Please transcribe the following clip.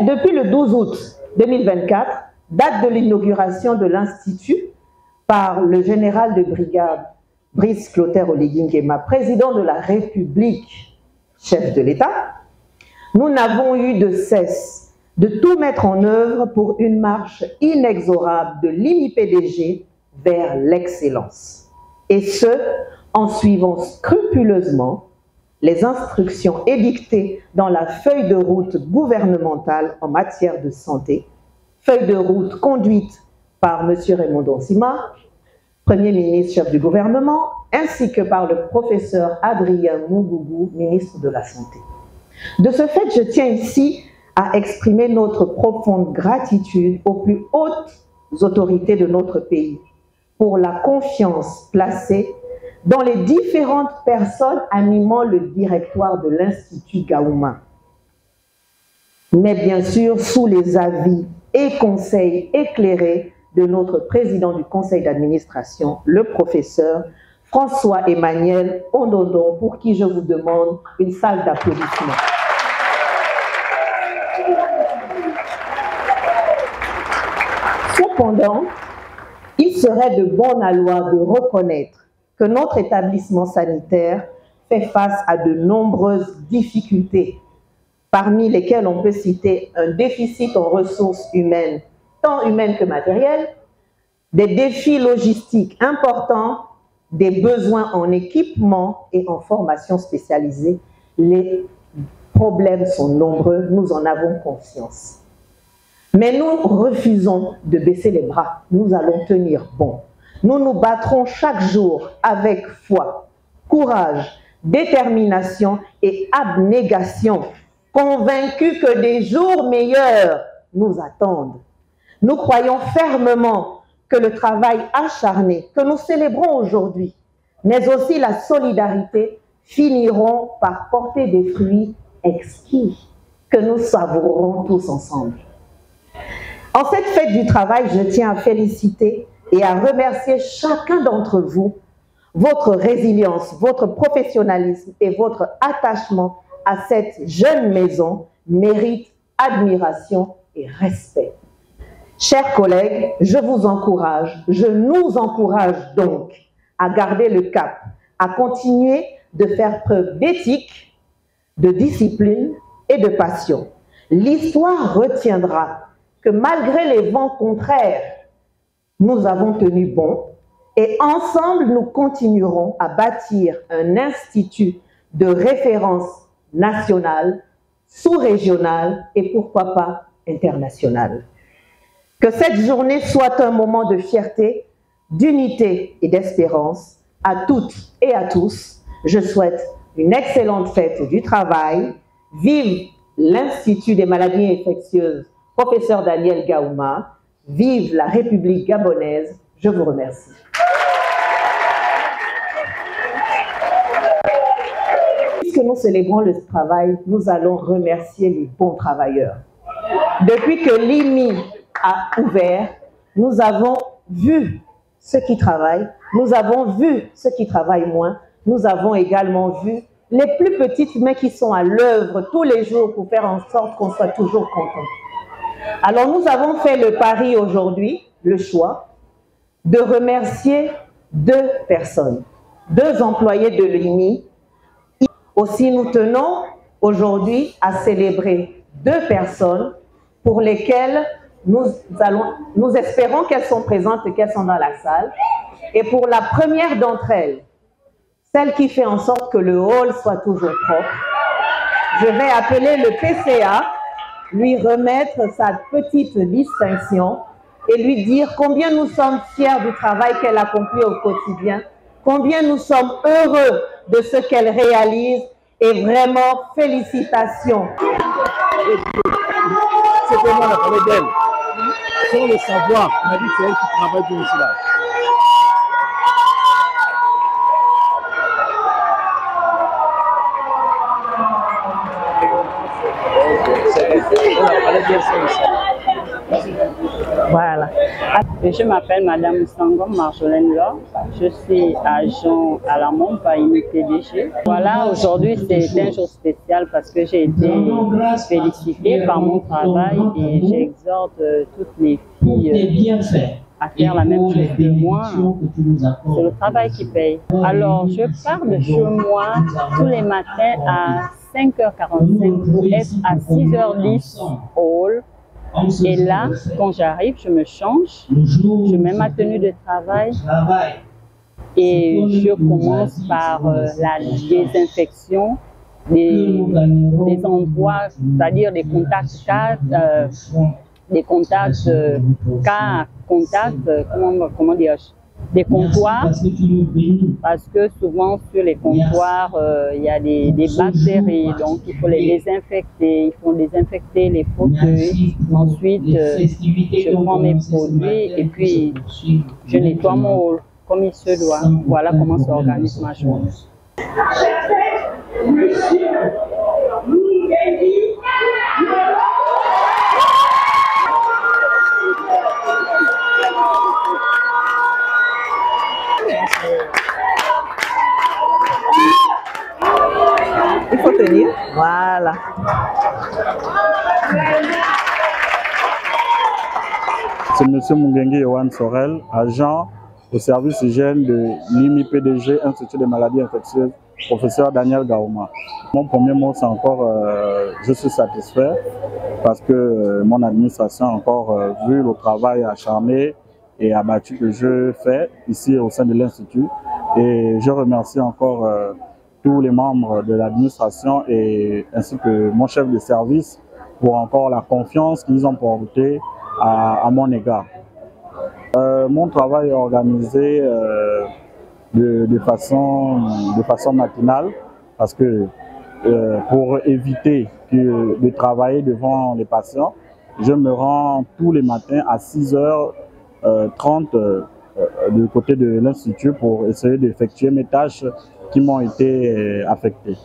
depuis le 12 août 2024, date de l'inauguration de l'Institut par le général de brigade Brice Clotaire Oligui Nguema, président de la République, chef de l'État, nous n'avons eu de cesse de tout mettre en œuvre pour une marche inexorable de l'IMI-PDG vers l'excellence. Et ce, en suivant scrupuleusement les instructions édictées dans la feuille de route gouvernementale en matière de santé, feuille de route conduite par M. Raymond Donsima, Premier ministre, chef du gouvernement, ainsi que par le professeur Adrien Mougougou, ministre de la Santé. De ce fait, je tiens ici à exprimer notre profonde gratitude aux plus hautes autorités de notre pays pour la confiance placée dans les différentes personnes animant le directoire de l'Institut Gaouma. Mais bien sûr, sous les avis et conseils éclairés de notre président du conseil d'administration, le professeur François-Emmanuel Ondodon, pour qui je vous demande une salle d'applaudissements. Cependant, il serait de bon aloi de reconnaître que notre établissement sanitaire fait face à de nombreuses difficultés, parmi lesquelles on peut citer un déficit en ressources humaines, tant humaines que matérielles, des défis logistiques importants, des besoins en équipement et en formation spécialisée. Les problèmes sont nombreux, nous en avons conscience. Mais nous refusons de baisser les bras, nous allons tenir bon. Nous nous battrons chaque jour avec foi, courage, détermination et abnégation, convaincus que des jours meilleurs nous attendent. Nous croyons fermement que le travail acharné que nous célébrons aujourd'hui, mais aussi la solidarité, finiront par porter des fruits exquis que nous savourerons tous ensemble. En cette fête du travail, je tiens à féliciter et à remercier chacun d'entre vous. Votre résilience, votre professionnalisme et votre attachement à cette jeune maison mérite admiration et respect. Chers collègues, je vous encourage, je nous encourage donc à garder le cap, à continuer de faire preuve d'éthique, de discipline et de passion. L'histoire retiendra que malgré les vents contraires, nous avons tenu bon et ensemble nous continuerons à bâtir un institut de référence nationale, sous-régionale et pourquoi pas internationale. Que cette journée soit un moment de fierté, d'unité et d'espérance à toutes et à tous. Je souhaite une excellente fête du travail. Vive l'Institut des maladies infectieuses, professeur Daniel Gaouma. Vive la République gabonaise. Je vous remercie. Puisque nous célébrons le travail, nous allons remercier les bons travailleurs. Depuis que l'IMI a ouvert, nous avons vu ceux qui travaillent, nous avons vu ceux qui travaillent moins, nous avons également vu les plus petites mains qui sont à l'œuvre tous les jours pour faire en sorte qu'on soit toujours content. Alors nous avons fait le pari aujourd'hui, le choix, de remercier 2 personnes, 2 employés de l'IMI. Aussi nous tenons aujourd'hui à célébrer 2 personnes pour lesquelles nous espérons qu'elles sont présentes et qu'elles sont dans la salle. Et pour la première d'entre elles, celle qui fait en sorte que le hall soit toujours propre, je vais appeler le PCA, lui remettre sa petite distinction et lui dire combien nous sommes fiers du travail qu'elle accomplit au quotidien, combien nous sommes heureux de ce qu'elle réalise et vraiment félicitations. C'est vraiment la parole d'elle. Sans le savoir, on a dit que c'est elle qui travaille bien ici là. Voilà. Je m'appelle Madame Sangom Marjolaine Laure. Je suis agent à la MOMP à IMI-PDG. Voilà, aujourd'hui c'est un jour spécial parce que j'ai été félicitée par mon travail et j'exhorte toutes les filles à faire la même chose que moi. C'est le travail qui paye. Alors, je pars de chez moi tous les matins à 5h45 pour être à 6h10 au hall. Et là, quand j'arrive, je me change, je mets ma tenue de travail et je commence par la désinfection des endroits, c'est-à-dire des contacts cas à contact, comment dire, des comptoirs, parce que souvent sur les comptoirs, il y a des bactéries, donc il faut les désinfecter, il faut désinfecter les fauteuils. Ensuite, je prends mes produits et puis je nettoie mon hall comme il se doit. Voilà comment s'organise ma journée. Il faut tenir. Voilà. C'est M. Mungengi Yohan Sorel, agent au service hygiène de l'IMI-PDG, Institut des maladies infectieuses, professeur Daniel Gaouma. Mon premier mot, c'est encore, je suis satisfait parce que mon administration a encore vu le travail acharné et abattu que je fais ici au sein de l'Institut. Et je remercie encore tous les membres de l'administration et ainsi que mon chef de service pour encore la confiance qu'ils ont portée à mon égard. Mon travail est organisé de façon matinale parce que pour éviter de travailler devant les patients, je me rends tous les matins à 6h30 du côté de l'Institut pour essayer d'effectuer mes tâches qui m'ont été affectées.